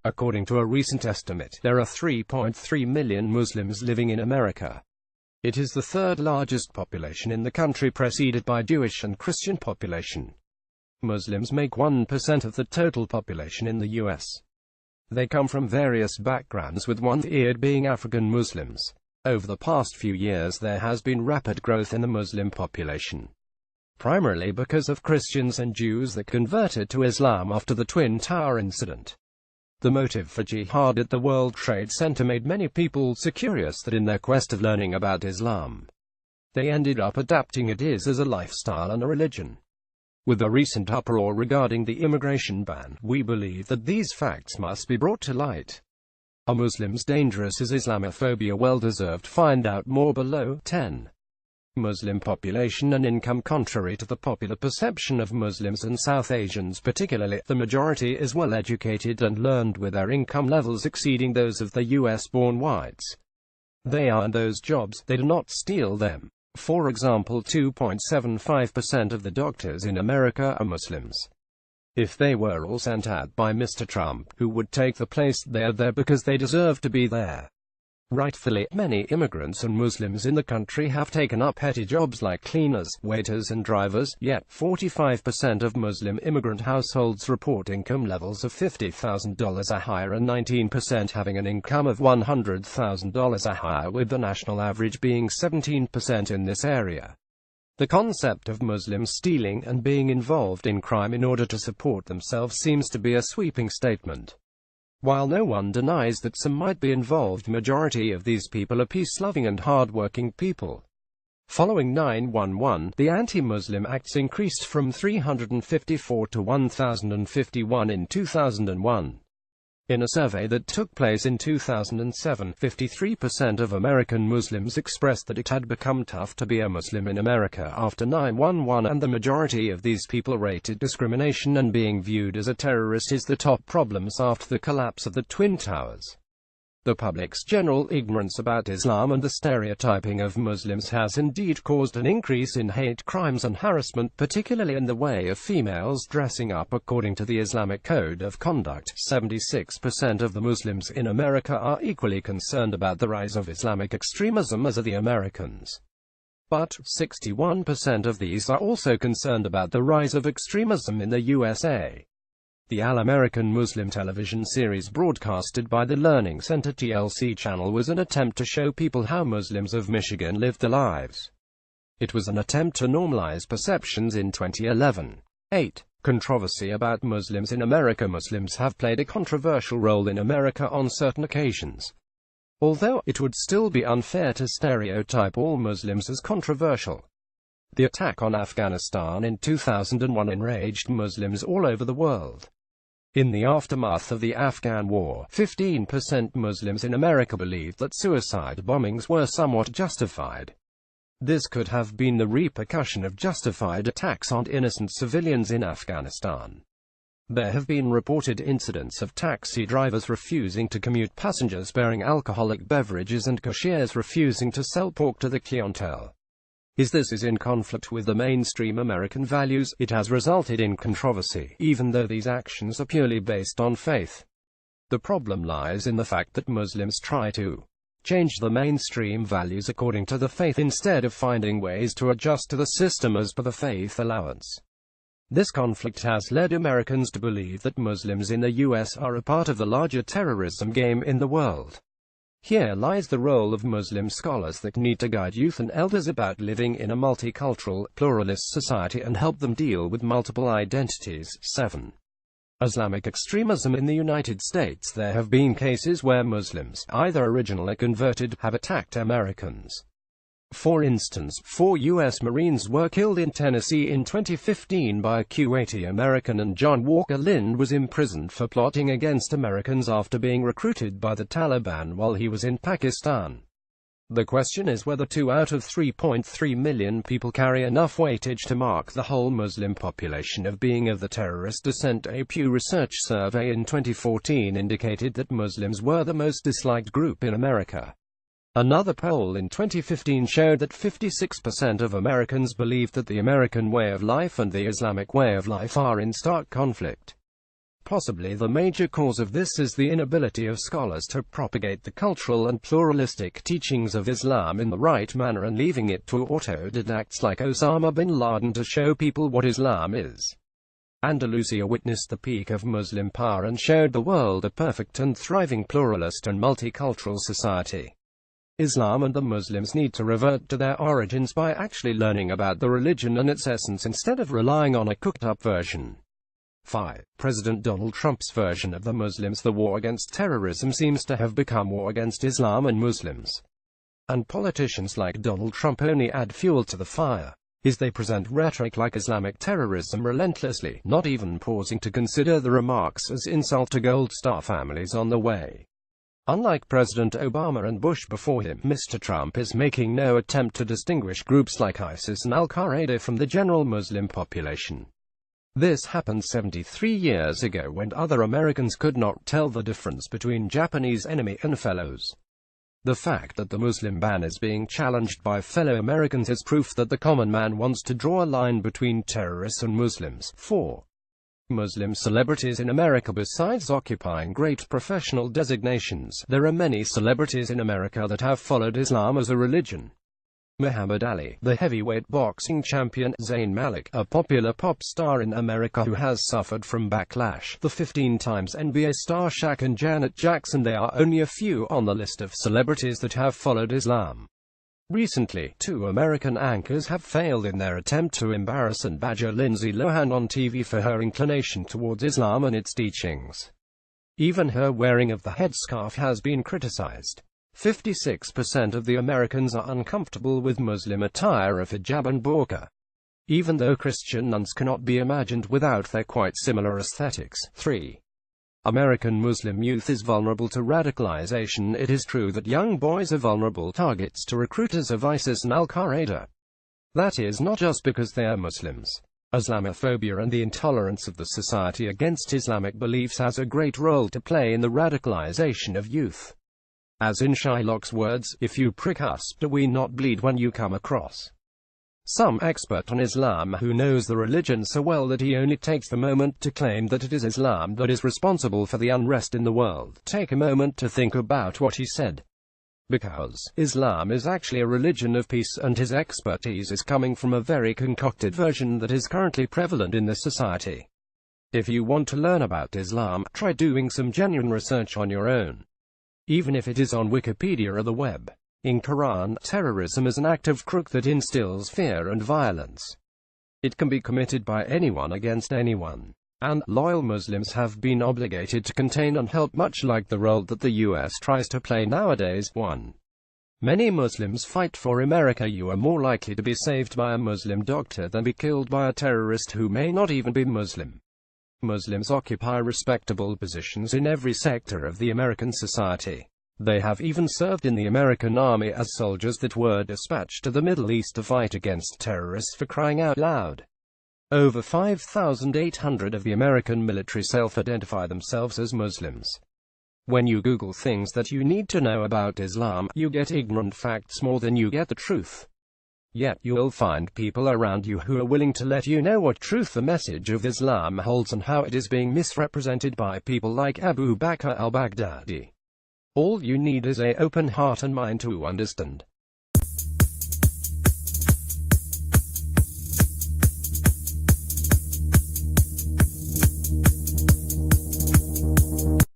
According to a recent estimate, there are 3.3 million Muslims living in America. It is the third largest population in the country, preceded by Jewish and Christian population. Muslims make 1% of the total population in the U.S. They come from various backgrounds, with one-third being African Muslims. Over the past few years there has been rapid growth in the Muslim population, primarily because of Christians and Jews that converted to Islam after the Twin Tower incident. The motive for jihad at the World Trade Center made many people so curious that in their quest of learning about Islam, they ended up adapting it as a lifestyle and a religion. With the recent uproar regarding the immigration ban, we believe that these facts must be brought to light. Are Muslims dangerous? Is Islamophobia well-deserved? Find out more below. 10. Muslim population and income. Contrary to the popular perception of Muslims and South Asians particularly, the majority is well educated and learned, with their income levels exceeding those of the US-born whites. They earn those jobs, they do not steal them. For example, 2.75% of the doctors in America are Muslims. If they were all sent out by Mr. Trump, who would take the place? They are there because they deserve to be there. Rightfully, many immigrants and Muslims in the country have taken up petty jobs like cleaners, waiters and drivers, yet 45% of Muslim immigrant households report income levels of $50,000 or higher, and 19% having an income of $100,000 or higher, with the national average being 17% in this area. The concept of Muslims stealing and being involved in crime in order to support themselves seems to be a sweeping statement. While no one denies that some might be involved, the majority of these people are peace-loving and hard-working people. Following 9/11, the anti-Muslim acts increased from 354 to 1,051 in 2001. In a survey that took place in 2007, 53% of American Muslims expressed that it had become tough to be a Muslim in America after 9/11, and the majority of these people rated discrimination and being viewed as a terrorist as the top problems after the collapse of the Twin Towers. The public's general ignorance about Islam and the stereotyping of Muslims has indeed caused an increase in hate crimes and harassment, particularly in the way of females dressing up. According to the Islamic Code of Conduct, 76% of the Muslims in America are equally concerned about the rise of Islamic extremism as are the Americans. But 61% of these are also concerned about the rise of extremism in the USA. The All-American Muslim television series broadcasted by the Learning Center TLC channel was an attempt to show people how Muslims of Michigan lived their lives. It was an attempt to normalize perceptions in 2011. 8. Controversy about Muslims in America. Muslims have played a controversial role in America on certain occasions. Although it would still be unfair to stereotype all Muslims as controversial. The attack on Afghanistan in 2001 enraged Muslims all over the world. In the aftermath of the Afghan War, 15% Muslims in America believed that suicide bombings were somewhat justified. This could have been the repercussion of justified attacks on innocent civilians in Afghanistan. There have been reported incidents of taxi drivers refusing to commute passengers bearing alcoholic beverages and cashiers refusing to sell pork to the clientele. This is in conflict with the mainstream American values. It has resulted in controversy, even though these actions are purely based on faith. The problem lies in the fact that Muslims try to change the mainstream values according to the faith instead of finding ways to adjust to the system as per the faith allowance. This conflict has led Americans to believe that Muslims in the US are a part of the larger terrorism game in the world. Here lies the role of Muslim scholars that need to guide youth and elders about living in a multicultural, pluralist society and help them deal with multiple identities. 7. Islamic extremism in the United States. There have been cases where Muslims, either originally converted, have attacked Americans. For instance, 4 U.S. Marines were killed in Tennessee in 2015 by a Kuwaiti American, and John Walker Lind was imprisoned for plotting against Americans after being recruited by the Taliban while he was in Pakistan. The question is whether 2 out of 3.3 million people carry enough weightage to mark the whole Muslim population of being of the terrorist descent. A Pew Research survey in 2014 indicated that Muslims were the most disliked group in America. Another poll in 2015 showed that 56% of Americans believed that the American way of life and the Islamic way of life are in stark conflict. Possibly the major cause of this is the inability of scholars to propagate the cultural and pluralistic teachings of Islam in the right manner and leaving it to autodidacts like Osama bin Laden to show people what Islam is. Andalusia witnessed the peak of Muslim power and showed the world a perfect and thriving pluralist and multicultural society. Islam and the Muslims need to revert to their origins by actually learning about the religion and its essence instead of relying on a cooked-up version. 5. President Donald Trump's version of the Muslims. The war against terrorism seems to have become war against Islam and Muslims. And politicians like Donald Trump only add fuel to the fire, as they present rhetoric like Islamic terrorism relentlessly, not even pausing to consider the remarks as insult to Gold Star families on the way. Unlike President Obama and Bush before him, Mr. Trump is making no attempt to distinguish groups like ISIS and Al-Qaeda from the general Muslim population. This happened 73 years ago when other Americans could not tell the difference between Japanese enemy and fellows. The fact that the Muslim ban is being challenged by fellow Americans is proof that the common man wants to draw a line between terrorists and Muslims. 4. Muslim celebrities in America. Besides occupying great professional designations, there are many celebrities in America that have followed Islam as a religion. Muhammad Ali, the heavyweight boxing champion; Zayn Malik, a popular pop star in America who has suffered from backlash; the 15 times NBA star Shaq and Janet Jackson. They are only a few on the list of celebrities that have followed Islam. Recently, 2 American anchors have failed in their attempt to embarrass and badger Lindsay Lohan on TV for her inclination towards Islam and its teachings. Even her wearing of the headscarf has been criticized. 56% of the Americans are uncomfortable with Muslim attire of hijab and burqa, even though Christian nuns cannot be imagined without their quite similar aesthetics. 3. American Muslim youth is vulnerable to radicalization. It is true that young boys are vulnerable targets to recruiters of ISIS and Al-Qaeda. That is not just because they are Muslims. Islamophobia and the intolerance of the society against Islamic beliefs has a great role to play in the radicalization of youth. As in Shylock's words, "If you prick us, do we not bleed when you come across?" Some expert on Islam who knows the religion so well that he only takes the moment to claim that it is Islam that is responsible for the unrest in the world. Take a moment to think about what he said. Because Islam is actually a religion of peace, and his expertise is coming from a very concocted version that is currently prevalent in this society. If you want to learn about Islam, try doing some genuine research on your own. Even if it is on Wikipedia or the web. In Quran, terrorism is an act of crook that instills fear and violence. It can be committed by anyone against anyone. And loyal Muslims have been obligated to contain and help, much like the role that the US tries to play nowadays. 1. Many Muslims fight for America. You are more likely to be saved by a Muslim doctor than be killed by a terrorist who may not even be Muslim. Muslims occupy respectable positions in every sector of the American society. They have even served in the American army as soldiers that were dispatched to the Middle East to fight against terrorists, for crying out loud. Over 5,800 of the American military self-identify themselves as Muslims. When you Google things that you need to know about Islam, you get ignorant facts more than you get the truth. Yet you'll find people around you who are willing to let you know what truth the message of Islam holds and how it is being misrepresented by people like Abu Bakr al-Baghdadi. All you need is an open heart and mind to understand.